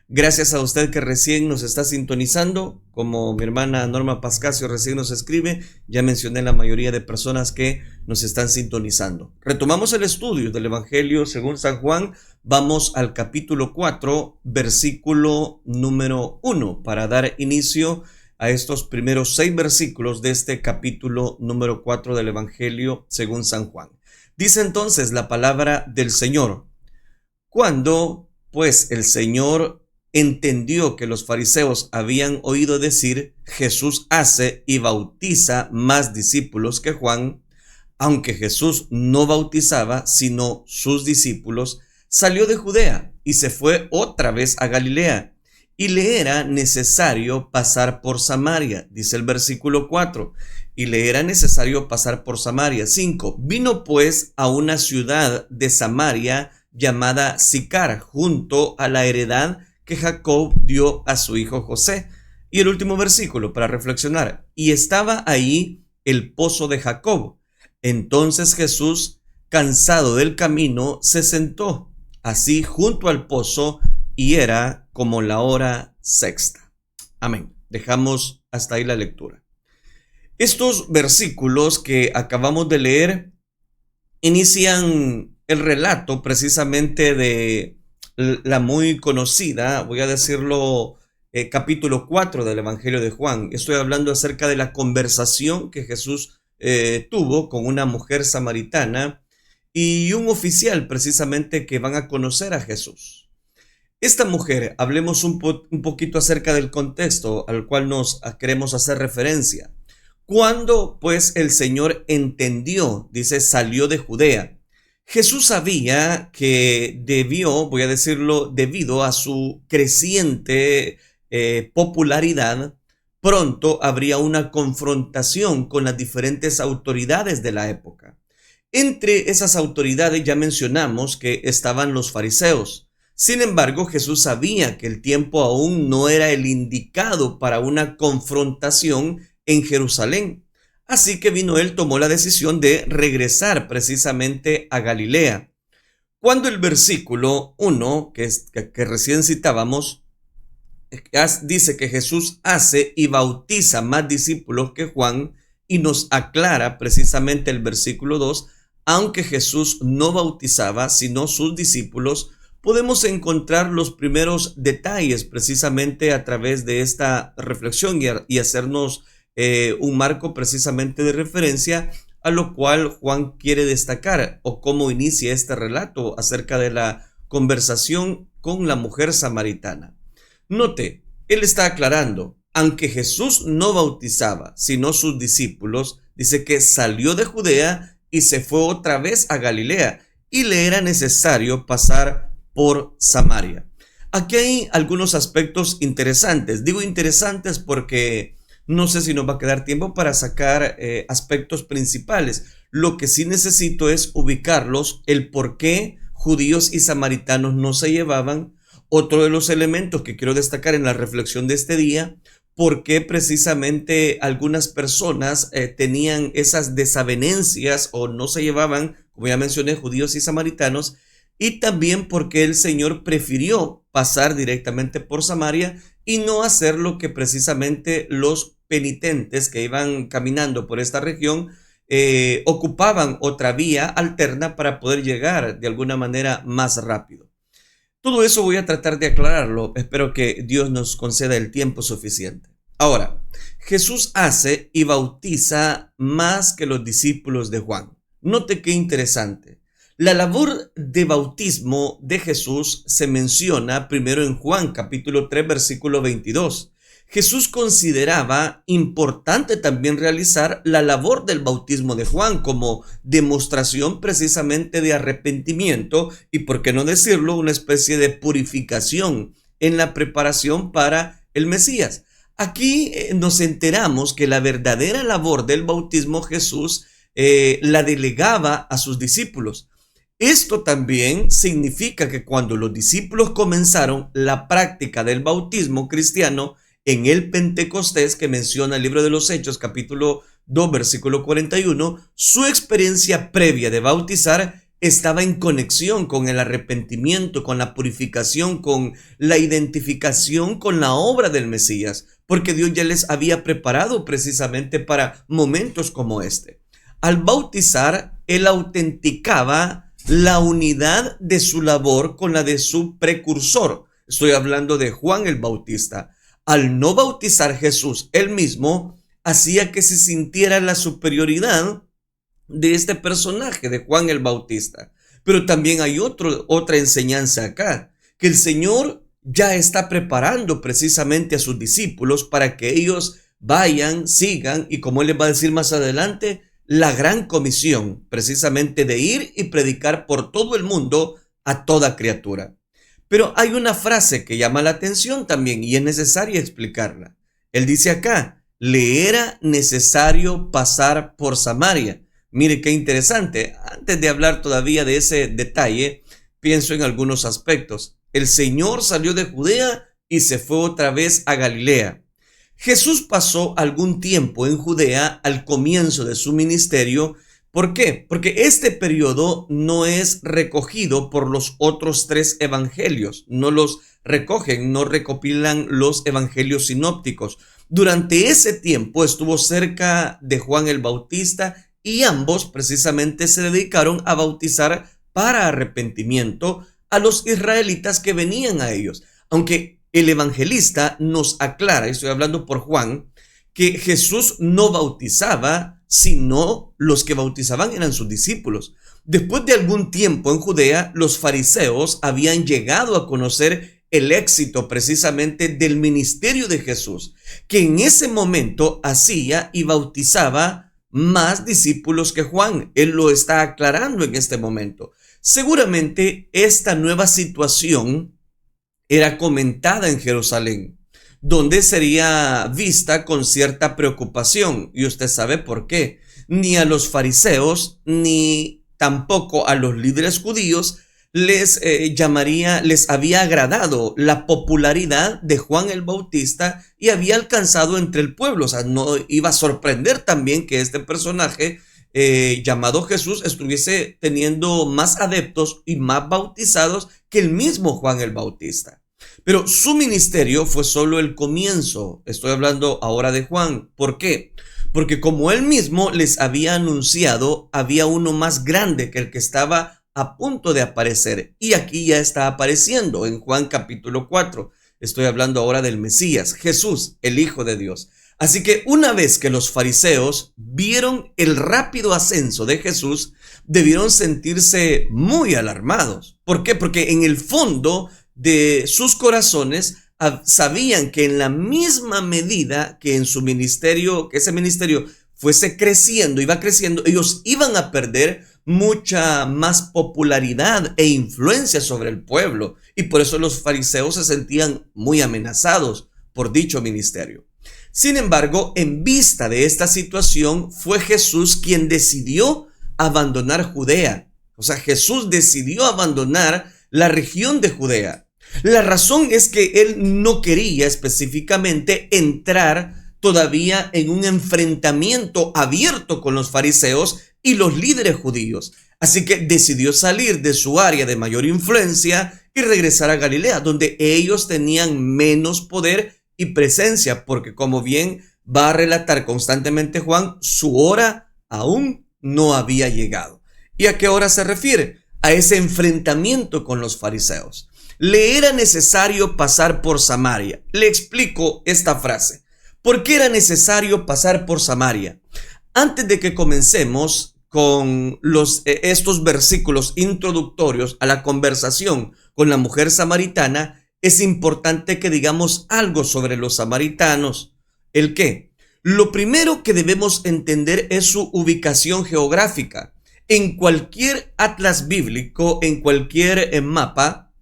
Gracias a usted que recién nos está sintonizando. Como mi hermana Norma Pascasio recién nos escribe, ya mencioné la mayoría de personas que nos están sintonizando. Retomamos el estudio del Evangelio según San Juan. Vamos al capítulo 4, versículo número 1, para dar inicio a estos primeros 6 versículos de este capítulo número 4 del Evangelio según San Juan. Dice entonces la palabra del Señor: cuando pues el Señor entendió que los fariseos habían oído decir, Jesús hace y bautiza más discípulos que Juan, aunque Jesús no bautizaba sino sus discípulos, salió de Judea y se fue otra vez a Galilea, y le era necesario pasar por Samaria, dice el versículo 4, y le era necesario pasar por Samaria. 5. Vino pues a una ciudad de Samaria llamada Sicar, junto a la heredad que Jacob dio a su hijo José. Y el último versículo para reflexionar: y estaba ahí el pozo de Jacob. Entonces Jesús, cansado del camino, se sentó así junto al pozo, y era como la hora sexta. Amén. Dejamos hasta ahí la lectura. Estos versículos que acabamos de leer inician el relato precisamente de la muy conocida, voy a decirlo, capítulo 4 del Evangelio de Juan. Estoy hablando acerca de la conversación que Jesús tuvo con una mujer samaritana y un oficial precisamente que van a conocer a Jesús. Esta mujer, hablemos un poquito acerca del contexto al cual nos queremos hacer referencia. Cuando pues el Señor entendió, dice, salió de Judea. Jesús sabía que voy a decirlo, debido a su creciente popularidad, pronto habría una confrontación con las diferentes autoridades de la época. Entre esas autoridades ya mencionamos que estaban los fariseos. Sin embargo, Jesús sabía que el tiempo aún no era el indicado para una confrontación en Jerusalén. Así que tomó la decisión de regresar precisamente a Galilea. Cuando el versículo 1, que recién citábamos, dice que Jesús hace y bautiza más discípulos que Juan, y nos aclara precisamente el versículo 2, aunque Jesús no bautizaba sino sus discípulos, podemos encontrar los primeros detalles precisamente a través de esta reflexión y hacernos un marco precisamente de referencia a lo cual Juan quiere destacar, o cómo inicia este relato acerca de la conversación con la mujer samaritana. Note, él está aclarando, aunque Jesús no bautizaba sino sus discípulos, dice que salió de Judea y se fue otra vez a Galilea, y le era necesario pasar por Samaria. Aquí hay algunos aspectos interesantes. Digo interesantes porque no sé si nos va a quedar tiempo para sacar aspectos principales. Lo que sí necesito es ubicarlos, el por qué judíos y samaritanos no se llevaban. Otro de los elementos que quiero destacar en la reflexión de este día: por qué precisamente algunas personas tenían esas desavenencias o no se llevaban, como ya mencioné, judíos y samaritanos. Y también porque el Señor prefirió pasar directamente por Samaria y no hacer lo que precisamente los penitentes que iban caminando por esta región ocupaban otra vía alterna para poder llegar de alguna manera más rápido. Todo eso voy a tratar de aclararlo. Espero que Dios nos conceda el tiempo suficiente. Ahora, Jesús hace y bautiza más que los discípulos de Juan. Note qué interesante. La labor de bautismo de Jesús se menciona primero en Juan capítulo 3 versículo 22. Jesús consideraba importante también realizar la labor del bautismo de Juan como demostración precisamente de arrepentimiento y, por qué no decirlo, una especie de purificación en la preparación para el Mesías. Aquí nos enteramos que la verdadera labor del bautismo Jesús la delegaba a sus discípulos. Esto también significa que cuando los discípulos comenzaron la práctica del bautismo cristiano en el Pentecostés, que menciona el libro de los Hechos, capítulo 2, versículo 41, su experiencia previa de bautizar estaba en conexión con el arrepentimiento, con la purificación, con la identificación con la obra del Mesías, porque Dios ya les había preparado precisamente para momentos como este. Al bautizar, él autenticaba la unidad de su labor con la de su precursor. Estoy hablando de Juan el Bautista. Al no bautizar Jesús él mismo, hacía que se sintiera la superioridad de este personaje, de Juan el Bautista. Pero también hay otra enseñanza acá, que el Señor ya está preparando precisamente a sus discípulos para que ellos vayan, sigan, y como Él les va a decir más adelante, la gran comisión, precisamente de ir y predicar por todo el mundo a toda criatura. Pero hay una frase que llama la atención también y es necesario explicarla. Él dice acá, le era necesario pasar por Samaria. Mire qué interesante. Antes de hablar todavía de ese detalle, pienso en algunos aspectos. El Señor salió de Judea y se fue otra vez a Galilea. Jesús pasó algún tiempo en Judea al comienzo de su ministerio. ¿Por qué? Porque este periodo no es recogido por los otros 3 evangelios. No los recogen, no recopilan los evangelios sinópticos. Durante ese tiempo estuvo cerca de Juan el Bautista y ambos precisamente se dedicaron a bautizar para arrepentimiento a los israelitas que venían a ellos. Aunque el evangelista nos aclara, estoy hablando por Juan, que Jesús no bautizaba, sino los que bautizaban eran sus discípulos. Después de algún tiempo en Judea, los fariseos habían llegado a conocer el éxito precisamente del ministerio de Jesús, que en ese momento hacía y bautizaba más discípulos que Juan. Él lo está aclarando en este momento. Seguramente esta nueva situación era comentada en Jerusalén, donde sería vista con cierta preocupación, y usted sabe por qué. Ni a los fariseos, ni tampoco a los líderes judíos les había agradado la popularidad de Juan el Bautista y había alcanzado entre el pueblo. O sea, no iba a sorprender también que este personaje llamado Jesús estuviese teniendo más adeptos y más bautizados que el mismo Juan el Bautista. Pero su ministerio fue solo el comienzo. Estoy hablando ahora de Juan. ¿Por qué? Porque como él mismo les había anunciado, había uno más grande que el que estaba a punto de aparecer. Y aquí ya está apareciendo en Juan capítulo 4. Estoy hablando ahora del Mesías, Jesús, el Hijo de Dios. Así que una vez que los fariseos vieron el rápido ascenso de Jesús, debieron sentirse muy alarmados. ¿Por qué? Porque en el fondo de sus corazones sabían que en la misma medida que en su ministerio, que ese ministerio fuese creciendo, iba creciendo, ellos iban a perder mucha más popularidad e influencia sobre el pueblo. Y por eso los fariseos se sentían muy amenazados por dicho ministerio. Sin embargo, en vista de esta situación, fue Jesús quien decidió abandonar Judea. O sea, Jesús decidió abandonar la región de Judea. La razón es que él no quería específicamente entrar todavía en un enfrentamiento abierto con los fariseos y los líderes judíos. Así que decidió salir de su área de mayor influencia y regresar a Galilea, donde ellos tenían menos poder y presencia, porque como bien va a relatar constantemente Juan, su hora aún no había llegado. ¿Y a qué hora se refiere? A ese enfrentamiento con los fariseos. Le era necesario pasar por Samaria. Le explico esta frase. ¿Por qué era necesario pasar por Samaria? Antes de que comencemos con estos versículos introductorios a la conversación con la mujer samaritana, es importante que digamos algo sobre los samaritanos. ¿El qué? Lo primero que debemos entender es su ubicación geográfica. En cualquier atlas bíblico, en cualquier mapa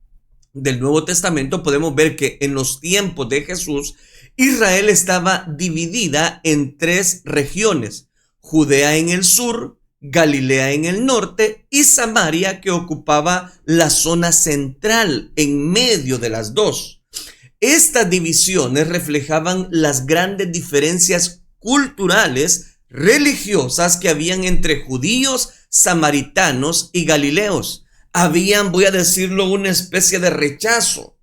del Nuevo Testamento, podemos ver que en los tiempos de Jesús, Israel estaba dividida en 3 regiones: Judea en el sur, Galilea en el norte y Samaria, que ocupaba la zona central en medio de las dos. Estas divisiones reflejaban las grandes diferencias culturales, religiosas que habían entre judíos, samaritanos y galileos. Habían, voy a decirlo, una especie de rechazo.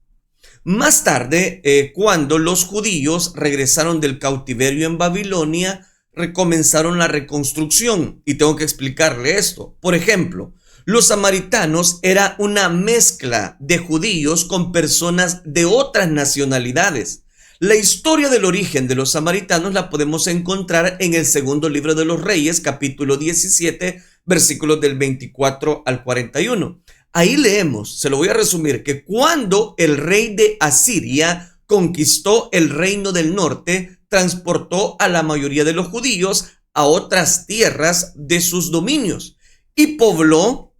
Más tarde, cuando los judíos regresaron del cautiverio en Babilonia, recomenzaron la reconstrucción. Y tengo que explicarle esto. Por ejemplo, los samaritanos era una mezcla de judíos con personas de otras nacionalidades. La historia del origen de los samaritanos la podemos encontrar en el segundo libro de los Reyes, capítulo 17, versículos del 24 al 41. Ahí leemos, se lo voy a resumir, que cuando el rey de Asiria conquistó el reino del norte, transportó a la mayoría de los judíos a otras tierras de sus dominios y pobló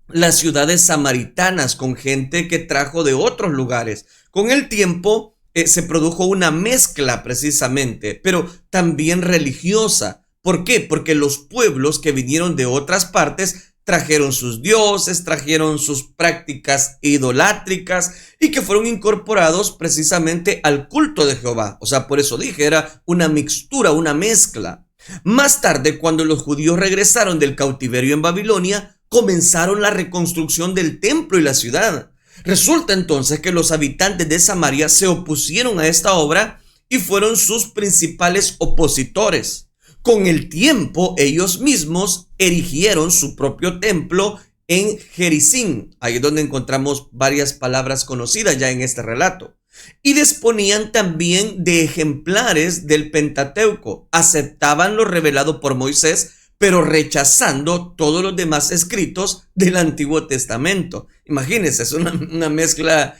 las ciudades samaritanas con gente que trajo de otros lugares. Con el tiempo se produjo una mezcla precisamente, pero también religiosa. ¿Por qué? Porque los pueblos que vinieron de otras partes trajeron sus dioses, trajeron sus prácticas idolátricas y que fueron incorporados precisamente al culto de Jehová. O sea, por eso dije, era una mixtura, una mezcla. Más tarde, cuando los judíos regresaron del cautiverio en Babilonia, comenzaron la reconstrucción del templo y la ciudad. Resulta entonces que los habitantes de Samaria se opusieron a esta obra y fueron sus principales opositores. Con el tiempo, ellos mismos erigieron su propio templo en Gerizim. Ahí es donde encontramos varias palabras conocidas ya en este relato. Y disponían también de ejemplares del Pentateuco. Aceptaban lo revelado por Moisés, pero rechazando todos los demás escritos del Antiguo Testamento. Imagínense, es una mezcla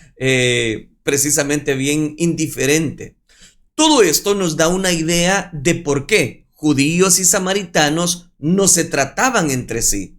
precisamente bien indiferente. Todo esto nos da una idea de por qué judíos y samaritanos no se trataban entre sí.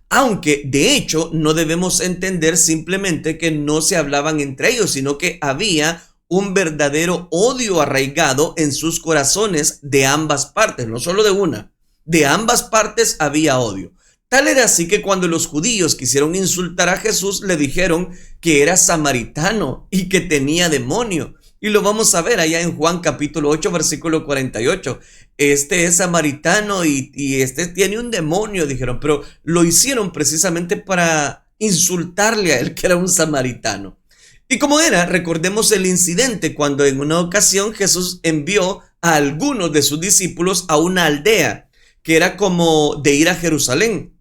Aunque, de hecho, no debemos entender simplemente que no se hablaban entre ellos, sino que había un verdadero odio arraigado en sus corazones de ambas partes, no solo de una. De ambas partes había odio. Tal era así que cuando los judíos quisieron insultar a Jesús, le dijeron que era samaritano y que tenía demonio. Y lo vamos a ver allá en Juan capítulo 8, versículo 48. Este es samaritano y este tiene un demonio, dijeron. Pero lo hicieron precisamente para insultarle a él, que era un samaritano. Y como era, recordemos el incidente cuando en una ocasión Jesús envió a algunos de sus discípulos a una aldea que era como de ir a Jerusalén,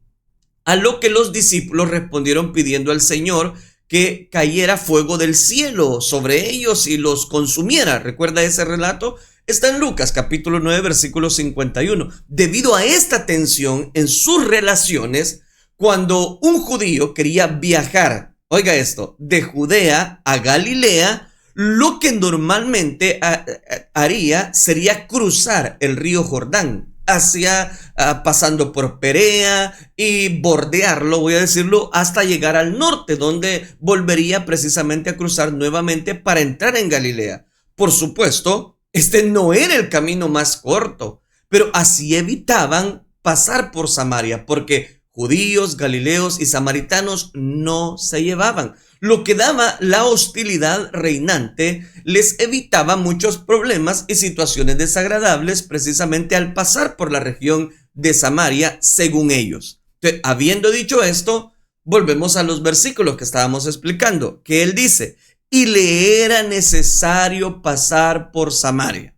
a lo que los discípulos respondieron pidiendo al Señor que cayera fuego del cielo sobre ellos y los consumiera. ¿Recuerda ese relato? Está en Lucas capítulo 9 versículo 51. Debido a esta tensión en sus relaciones, cuando un judío quería viajar, oiga esto, de Judea a Galilea, lo que normalmente haría sería cruzar el río Jordán, pasando por Perea y bordearlo, voy a decirlo, hasta llegar al norte, donde volvería precisamente a cruzar nuevamente para entrar en Galilea. Por supuesto, este no era el camino más corto, pero así evitaban pasar por Samaria, porque judíos, galileos y samaritanos no se llevaban. Lo que daba la hostilidad reinante les evitaba muchos problemas y situaciones desagradables precisamente al pasar por la región de Samaria, según ellos. Entonces, habiendo dicho esto, volvemos a los versículos que estábamos explicando, que él dice, y le era necesario pasar por Samaria.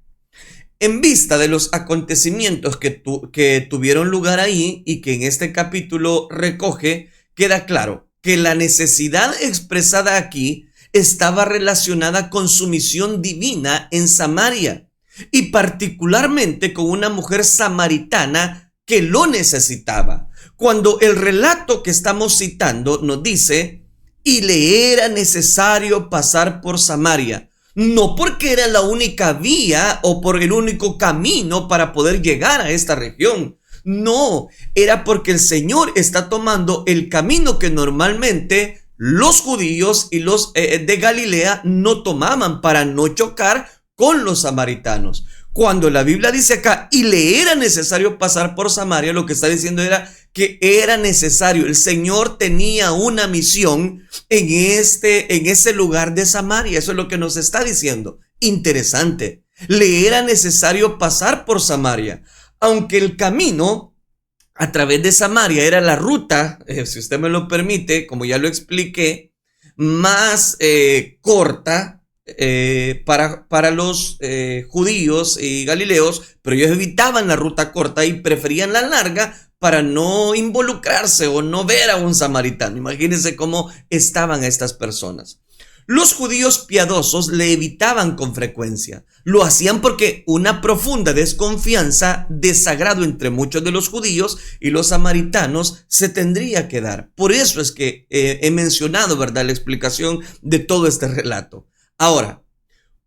En vista de los acontecimientos que tuvieron lugar ahí y que en este capítulo recoge, queda claro que la necesidad expresada aquí estaba relacionada con su misión divina en Samaria y particularmente con una mujer samaritana que lo necesitaba. Cuando el relato que estamos citando nos dice, y le era necesario pasar por Samaria, no porque era la única vía o por el único camino para poder llegar a esta región. No, era porque el Señor está tomando el camino que normalmente los judíos y los de Galilea no tomaban para no chocar con los samaritanos. Cuando la Biblia dice acá, y le era necesario pasar por Samaria, lo que está diciendo era que era necesario. El Señor tenía una misión en ese lugar de Samaria. Eso es lo que nos está diciendo. Interesante. Le era necesario pasar por Samaria. Aunque el camino a través de Samaria era la ruta, si usted me lo permite, como ya lo expliqué, más corta para los judíos y galileos, pero ellos evitaban la ruta corta y preferían la larga para no involucrarse o no ver a un samaritano. Imagínense cómo estaban estas personas. Los judíos piadosos le evitaban con frecuencia. Lo hacían porque una profunda desconfianza, desagrado entre muchos de los judíos y los samaritanos se tendría que dar. Por eso es que he mencionado, ¿verdad?, la explicación de todo este relato. Ahora,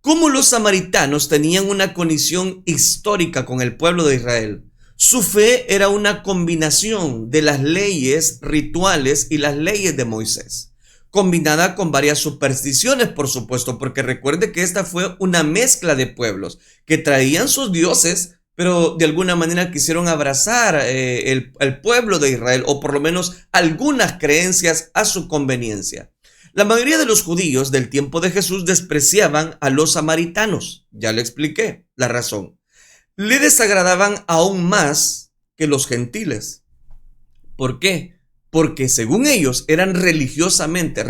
¿cómo los samaritanos tenían una conexión histórica con el pueblo de Israel? Su fe era una combinación de las leyes rituales y las leyes de Moisés, combinada con varias supersticiones, por supuesto, porque recuerde que esta fue una mezcla de pueblos que traían sus dioses, pero de alguna manera quisieron abrazar el pueblo de Israel, o por lo menos algunas creencias a su conveniencia. La mayoría de los judíos del tiempo de Jesús despreciaban a los samaritanos. Ya le expliqué la razón. Le desagradaban aún más que los gentiles. ¿Por qué? Porque según ellos eran religiosamente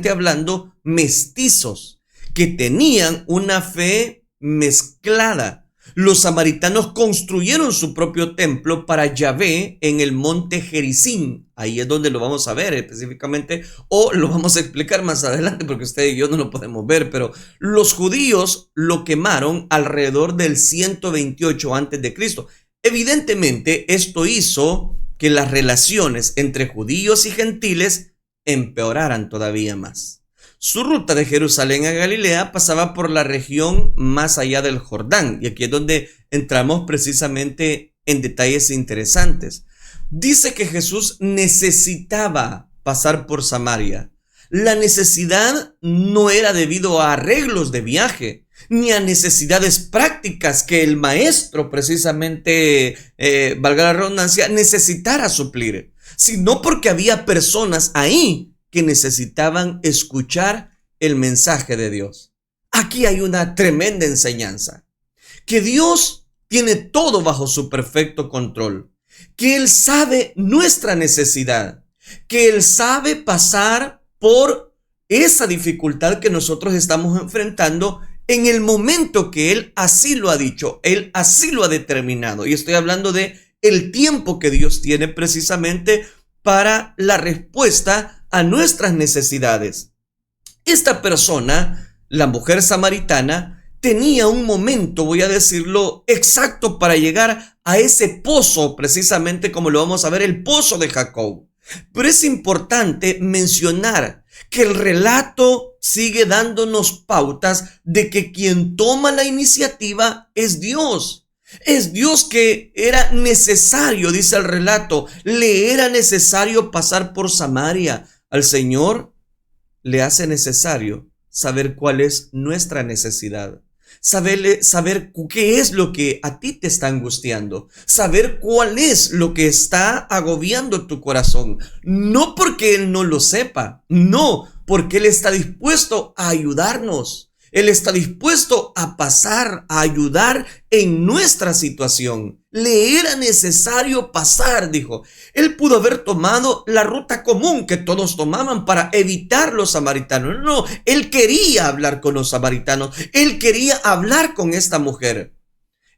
hablando, mestizos, que tenían una fe mezclada. Los samaritanos construyeron su propio templo para Yahvé en el monte Gerizim. Ahí es donde lo vamos a ver específicamente, o lo vamos a explicar más adelante, porque usted y yo no lo podemos ver, pero los judíos lo quemaron alrededor del 128 antes de Cristo. Evidentemente, esto hizo que las relaciones entre judíos y gentiles empeoraran todavía más. Su ruta de Jerusalén a Galilea pasaba por la región más allá del Jordán, y aquí es donde entramos precisamente en detalles interesantes. Dice que Jesús necesitaba pasar por Samaria. La necesidad no era debido a arreglos de viaje, ni a necesidades prácticas que el maestro precisamente, valga la redundancia, necesitara suplir, sino porque había personas ahí que necesitaban escuchar el mensaje de Dios. Aquí hay una tremenda enseñanza, que Dios tiene todo bajo su perfecto control, que Él sabe nuestra necesidad, que Él sabe pasar por esa dificultad que nosotros estamos enfrentando en el momento que Él así lo ha dicho, Él así lo ha determinado. Y estoy hablando de el tiempo que Dios tiene precisamente para la respuesta a nuestras necesidades. Esta persona, la mujer samaritana, tenía un momento, voy a decirlo, exacto para llegar a ese pozo, precisamente como lo vamos a ver, el pozo de Jacob. Pero es importante mencionar que el relato sigue dándonos pautas de que quien toma la iniciativa es Dios. Es Dios que era necesario, dice el relato, le era necesario pasar por Samaria. Al Señor le hace necesario saber cuál es nuestra necesidad. Saber qué es lo que a ti te está angustiando, saber cuál es lo que está agobiando tu corazón, no porque Él no lo sepa, no, porque Él está dispuesto a ayudarnos. Él está dispuesto a pasar, a ayudar en nuestra situación. Le era necesario pasar, dijo. Él pudo haber tomado la ruta común que todos tomaban para evitar los samaritanos. No, él quería hablar con los samaritanos. Él quería hablar con esta mujer.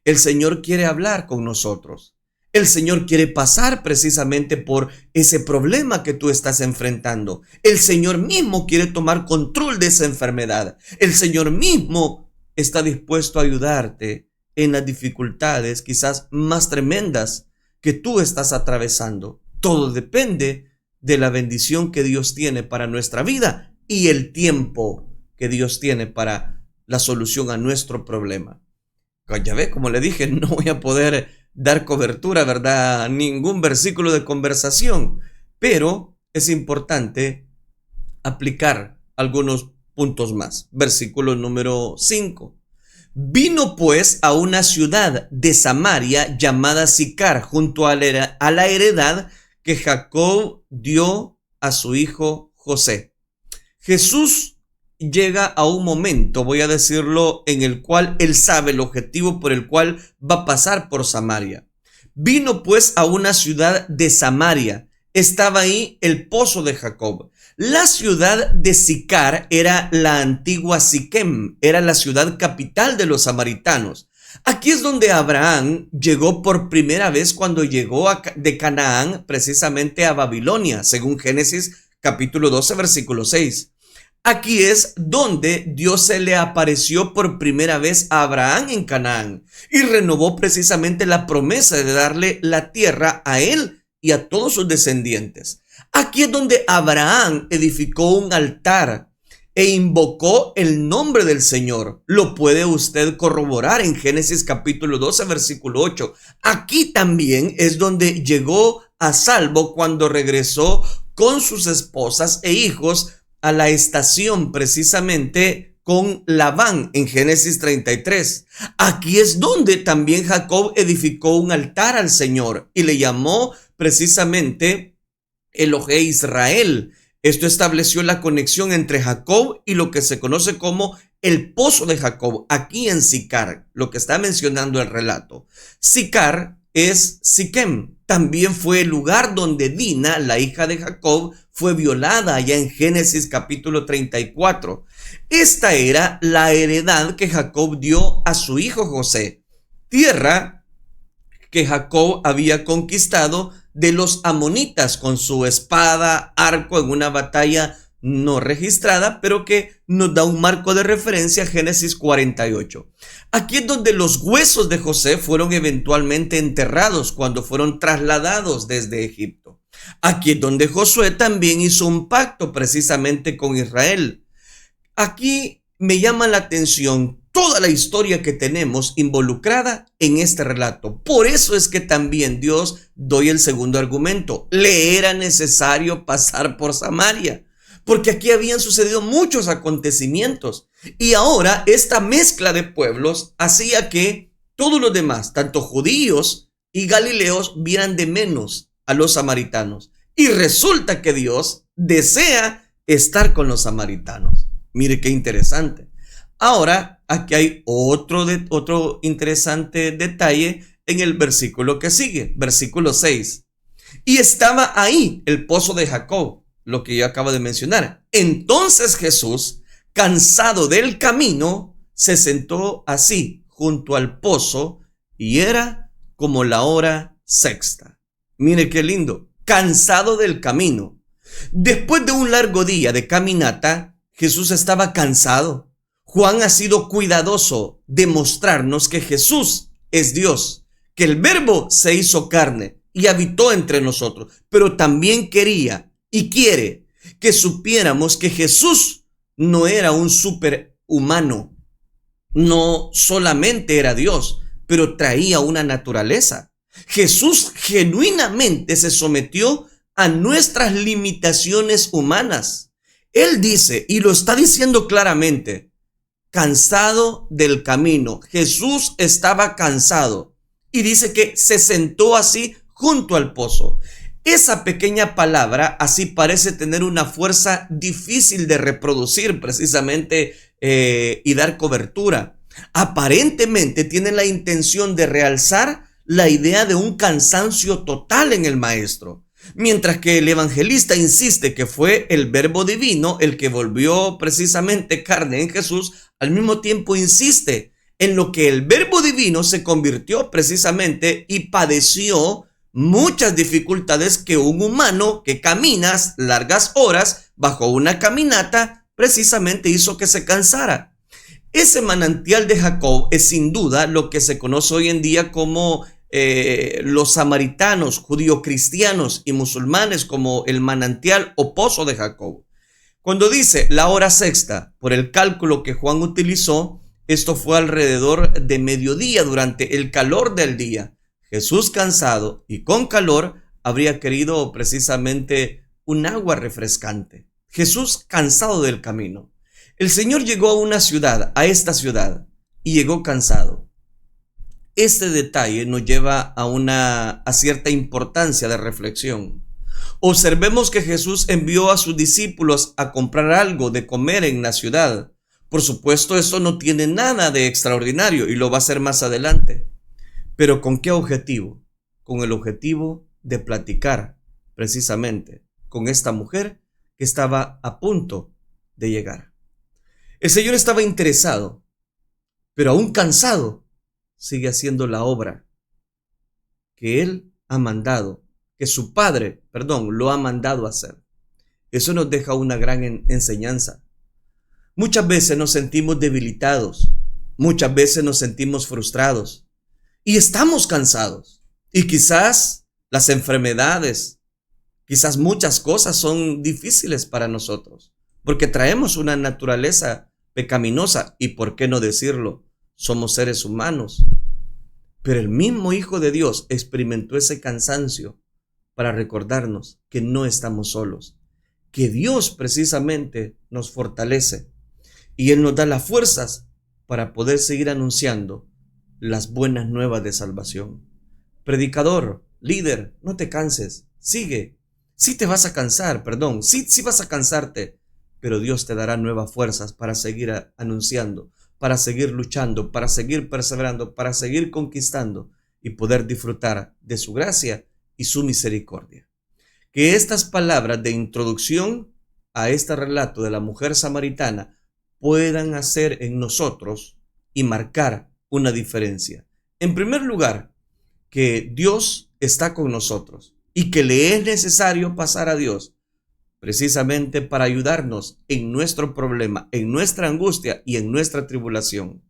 El Señor quiere hablar con nosotros. El Señor quiere pasar precisamente por ese problema que tú estás enfrentando. El Señor mismo quiere tomar control de esa enfermedad. El Señor mismo está dispuesto a ayudarte en las dificultades quizás más tremendas que tú estás atravesando. Todo depende de la bendición que Dios tiene para nuestra vida y el tiempo que Dios tiene para la solución a nuestro problema. Ya ve, como le dije, no voy a poder dar cobertura, ¿verdad?, a ningún versículo de conversación, pero es importante aplicar algunos puntos más. Versículo número 5. Vino pues a una ciudad de Samaria llamada Sicar, junto a la heredad que Jacob dio a su hijo José. Jesús llega a un momento, voy a decirlo, en el cual Él sabe el objetivo por el cual va a pasar por Samaria. Vino pues a una ciudad de Samaria. Estaba ahí el pozo de Jacob. La ciudad de Sicar era la antigua Siquem, era la ciudad capital de los samaritanos. Aquí es donde Abraham llegó por primera vez cuando llegó de Canaán precisamente a Babilonia, según Génesis capítulo 12, versículo 6. Aquí es donde Dios se le apareció por primera vez a Abraham en Canaán y renovó precisamente la promesa de darle la tierra a él y a todos sus descendientes. Aquí es donde Abraham edificó un altar e invocó el nombre del Señor. Lo puede usted corroborar en Génesis capítulo 12, versículo 8. Aquí también es donde llegó a salvo cuando regresó con sus esposas e hijos a la estación precisamente con Labán en Génesis 33. Aquí es donde también Jacob edificó un altar al Señor y le llamó precisamente Elohé Israel. Esto estableció la conexión entre Jacob y lo que se conoce como el pozo de Jacob, aquí en Sicar, lo que está mencionando el relato. Sicar es Siquem. También fue el lugar donde Dina, la hija de Jacob, fue violada allá en Génesis capítulo 34. Esta era la heredad que Jacob dio a su hijo José, tierra que Jacob había conquistado de los amonitas con su espada, arco en una batalla no registrada, pero que nos da un marco de referencia a Génesis 48. Aquí es donde los huesos de José fueron eventualmente enterrados cuando fueron trasladados desde Egipto. Aquí es donde Josué también hizo un pacto precisamente con Israel. Aquí me llama la atención toda la historia que tenemos involucrada en este relato. Por eso es que también Dios, doy el segundo argumento, le era necesario pasar por Samaria, porque aquí habían sucedido muchos acontecimientos y ahora esta mezcla de pueblos hacía que todos los demás, tanto judíos y galileos, vieran de menos a los samaritanos. Y resulta que Dios desea estar con los samaritanos. Mire qué interesante. Ahora, aquí hay otro interesante detalle en el versículo que sigue, versículo 6. Y estaba ahí el pozo de Jacob, lo que yo acabo de mencionar. Entonces Jesús, cansado del camino, se sentó así junto al pozo y era como la hora sexta. Mire qué lindo, cansado del camino. Después de un largo día de caminata, Jesús estaba cansado. Juan ha sido cuidadoso de mostrarnos que Jesús es Dios, que el Verbo se hizo carne y habitó entre nosotros, pero también quería y quiere que supiéramos que Jesús no era un superhumano, no solamente era Dios, pero traía una naturaleza. Jesús genuinamente se sometió a nuestras limitaciones humanas. Él dice, y lo está diciendo claramente, cansado del camino. Jesús estaba cansado y dice que se sentó así junto al pozo. Esa pequeña palabra así parece tener una fuerza difícil de reproducir precisamente y dar cobertura. Aparentemente tiene la intención de realzar la idea de un cansancio total en el maestro. Mientras que el evangelista insiste que fue el Verbo divino el que volvió precisamente carne en Jesús, al mismo tiempo insiste en lo que el Verbo divino se convirtió precisamente y padeció muchas dificultades que un humano que camina largas horas bajo una caminata precisamente hizo que se cansara. Ese manantial de Jacob es sin duda lo que se conoce hoy en día como los samaritanos, judío-cristianos y musulmanes como el manantial o pozo de Jacob. Cuando dice la hora sexta, por el cálculo que Juan utilizó, esto fue alrededor de mediodía durante el calor del día. Jesús, cansado y con calor, habría querido precisamente un agua refrescante. Jesús, cansado del camino. El Señor llegó a una ciudad, a esta ciudad, y llegó cansado. Este detalle nos lleva a cierta importancia de reflexión. Observemos que Jesús envió a sus discípulos a comprar algo de comer en la ciudad. Por supuesto, eso no tiene nada de extraordinario y lo va a hacer más adelante. Pero ¿con qué objetivo? con el objetivo de platicar precisamente con esta mujer que estaba a punto de llegar. El Señor estaba interesado, pero aún cansado, sigue haciendo la obra que Él ha mandado, que su Padre, lo ha mandado a hacer. Eso nos deja una gran enseñanza. Muchas veces nos sentimos debilitados, muchas veces nos sentimos frustrados y estamos cansados. Y quizás las enfermedades, quizás muchas cosas son difíciles para nosotros, porque traemos una naturaleza pecaminosa y, ¿por qué no decirlo? Somos seres humanos. Pero el mismo Hijo de Dios experimentó ese cansancio para recordarnos que no estamos solos, que Dios precisamente nos fortalece y Él nos da las fuerzas para poder seguir anunciando las buenas nuevas de salvación. Predicador, líder, no te canses, sigue. Sí te vas a cansar, sí vas a cansarte, pero Dios te dará nuevas fuerzas para seguir anunciando, para seguir luchando, para seguir perseverando, para seguir conquistando y poder disfrutar de su gracia y su misericordia. Que estas palabras de introducción a este relato de la mujer samaritana puedan hacer en nosotros y marcar una diferencia. En primer lugar, que Dios está con nosotros y que le es necesario pasar a Dios precisamente para ayudarnos en nuestro problema, en nuestra angustia y en nuestra tribulación.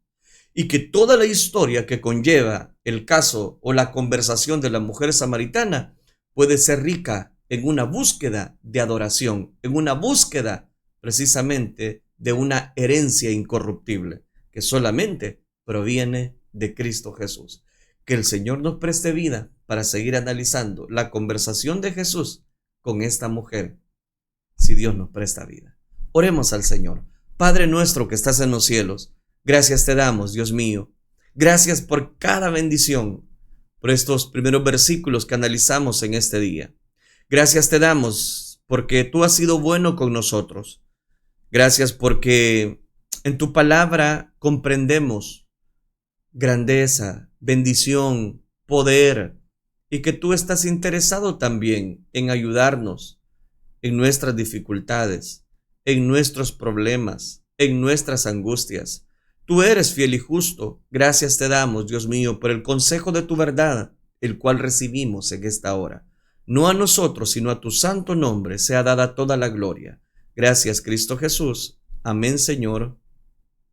Y que toda la historia que conlleva el caso o la conversación de la mujer samaritana puede ser rica en una búsqueda de adoración, en una búsqueda precisamente de una herencia incorruptible que solamente proviene de Cristo Jesús. Que el Señor nos preste vida para seguir analizando la conversación de Jesús con esta mujer, si Dios nos presta vida. Oremos al Señor. Padre nuestro que estás en los cielos, gracias te damos, Dios mío. Gracias por cada bendición, por estos primeros versículos que analizamos en este día. Gracias te damos porque tú has sido bueno con nosotros. Gracias porque en tu palabra comprendemos grandeza, bendición, poder, y que tú estás interesado también en ayudarnos en nuestras dificultades, en nuestros problemas, en nuestras angustias. Tú eres fiel y justo. Gracias te damos, Dios mío, por el consejo de tu verdad, el cual recibimos en esta hora. No a nosotros, sino a tu santo nombre sea dada toda la gloria. Gracias, Cristo Jesús. Amén, Señor,